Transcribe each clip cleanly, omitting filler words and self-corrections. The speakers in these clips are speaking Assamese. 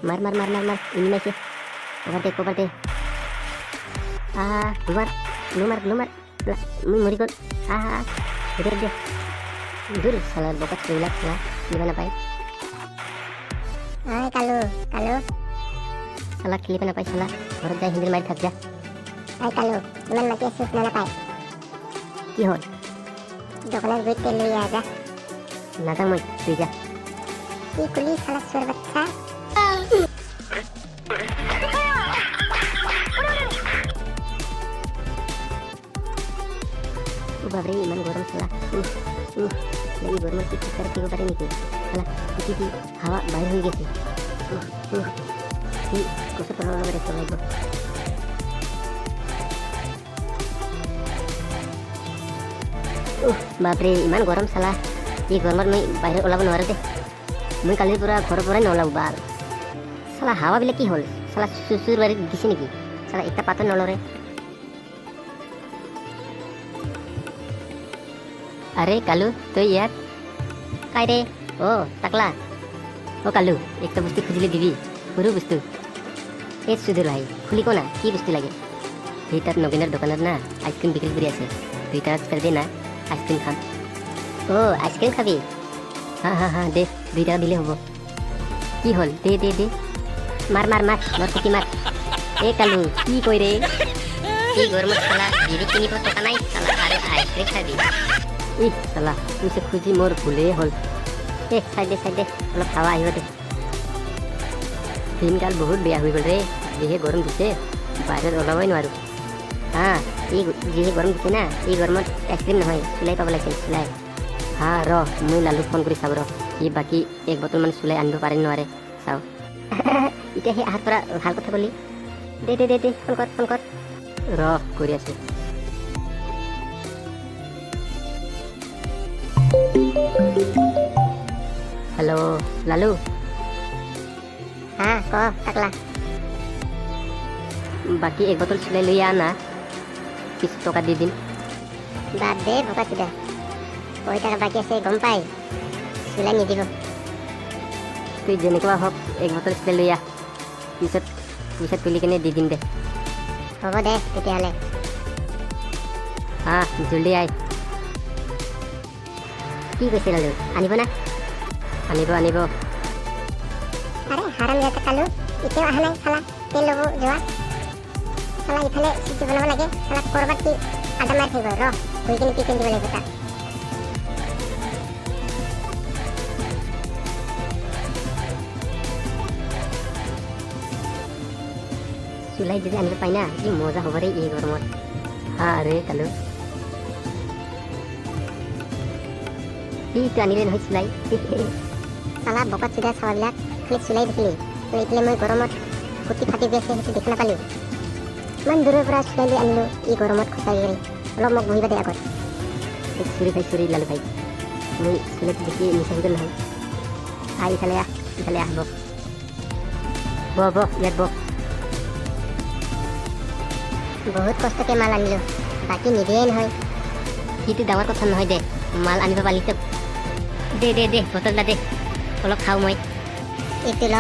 मार मार मार मार मार ini masih cover deh keluar keluar mori kok udah deh dur salah bokat relax lah gimana Pai kalau salah kilipan apa salah baru jai hindir mari thak ja kalau iman mati asus nana Pai কি হল দোকানের গই তেল লইয়া যা না যাম মই তুই যা কি কুলি শালা সর বাচ্চা বাবরে ইমান গরম শালা এই গরমে কি করতে পারি নাকি শালা কি হাওয়া বাইরে হয়ে গেছে কি কষ্ট পড়লো রে চলে গো বাপরে ইমান গরম শালা এই গরমত মই বাহিৰত ওলাব নোৱাৰো দে মই কালি পুৰা ঘৰৰ পৰাই নলাও বাল শালা হাৱা বিলাক কি হ'ল শালা চুচুৰ বাৰীত দিছে নেকি শালা একটা পাতো নলৰে আৰে কালু তই ইয়াত কাই ৰে টাকলা কালু একটা বস্তু খুজিলে দিবি সৰু বস্তু এই সুধুৰ ভাই খুলি কো না কি বস্তু লাগে এই তাত নবীনৰ দোকানত না আইচক্ৰীম বিক্ৰী কৰি আছে তুই তাত কৰি দে না आइसक्रीम खाम आइसक्रीम खाबी हाँ दे 2 টাকা দিলে হব কি হল দে দে দে মার মার মার মার কুটি মার এ কালু কি কই রে এই গরমত শালা বিড়ি কিনিব টকা নাই শালা আরে আইসক্রিম খাবি ই শালা তুই সে খুঁজি মোর ভুলে হল এ সাইডে অলপ খাওয়া আহিব দে দিনকাল বহুত বেয়া হৈ গল রে যিহে গৰম দিছে বাহিৰত ওলাবই নোৱাৰো এই যিহে গৰম দিছে না এই গৰমত আইসক্ৰীম নহয় চুলাই পাব লাগিছিল চুলাই মই লালুক ফোন কৰি চাব ই বাকী 1 বটল মান চুলাই আনিব পাৰে নোৱাৰে চাও এতিয়া সেই আহাৰ পৰা ভাল কথা কলি দে দে দে ফোন কৰ কৰি আছে हेलो लालू ক টাকলা বাকি 1 বটল চুলাই লৈ আনা কিছু টাকা দি দিম বাদ দে বোকা চুদা কয় টাকা বাকি আছে গম পাই চুলাই নিদিব তুই যেনেকুৱা হওক 1 বটল চুলাই লৈ আহ পিছত তুলি কেনে দি দিম দে হ'ব দে তেতিয়াহ'লে জলদি আই কি কৈছে লালু আনিব না আনিব আরে হারাম যাতে কালু এতিয়াও আহা নাই শালা তেল ল'ব যোৱা শালা ইফালে চিটি বনাব লাগে শালা কৰবাত কি আদা মাৰি থাকিব গৈ কিনে টিফিন দিব লাগিব তাক চুলাই যদি আনিব পাই না কি মজা হ'ব ৰে এই গৰমত আৰে কালু এইটো আনিলে নহয় চুলাই শালা বকাত চুদা চাৱাবিলাক খালি চুলাই দেখিলি তো এইফালে মই গৰমত ফুটি ফাটি গৈছে সেইটো দেখি নাপালোঁ ইমান দূৰৰ পৰা চুলাই লৈ আনিলোঁ এই গৰমত খচাই গৈ অলপ মোক বহিব দে আগত চুৰি লালু ভাই মই চুলাইটো দেখি নিচা হৈ গ'ল নহয় ইফালে আহ বহ ইয়াত বহ বহুত কষ্টকে মাল আনিলোঁ বাকী নিদিয়ে নহয় সেইটো ডাঙৰ কথা নহয় দে মাল আনিব পালি তো দে বটলটা দে অলপ খাওঁ মই এইটো ল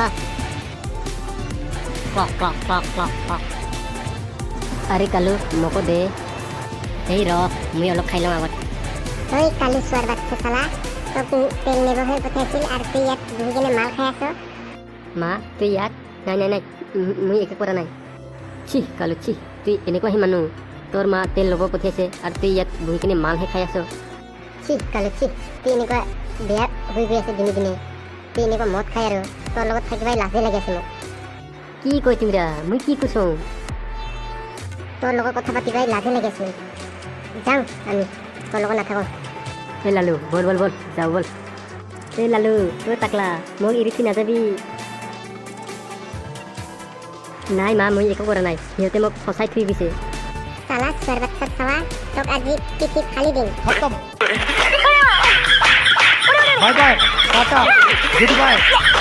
আরে কালু মোকো দে এই মই অলপ খাই লওঁ আগত ঐ কালু চোৱাৰ বাচ্চা চালা তোক তেল নিব হৈ পঠাইছিল আৰু তুই ইয়াত বহি কিনে মাল খাই আছ মা তুই ইয়াত নাই মই একো কৰা নাই কালু তুই এনেকুৱাহি মানুহ তোৰ মা তেল ল'ব পঠিয়াইছে আৰু তুই ইয়াত বহি কিনে মালহে খাই আছ কালু তুই এনেকুৱা বেয়া হৈ গৈ আছে দিনে তুই এনেকুৱা মদ খাই আৰু তোৰ লগত থাকিবাই লাজে লাগি আছে মোক কি কৈ তুমিৰা মই কি কৈছো তোৰ লগত কথা পাতিবাই লাজে লাগি আছে যাওঁ আমি তোৰ লগত নাথাকোঁ এই লালু বল যাওঁ বল এই লালু টাকলা মোক এৰি নাযাবি নাই মা মই একো কৰা নাই সিহঁতে মোক ফচাই থৈ গৈছে চালা চোৱাৰ বাচ্চা চাৱা তোক আজি পিঠিত ফালি দিম bye bye Tata good bye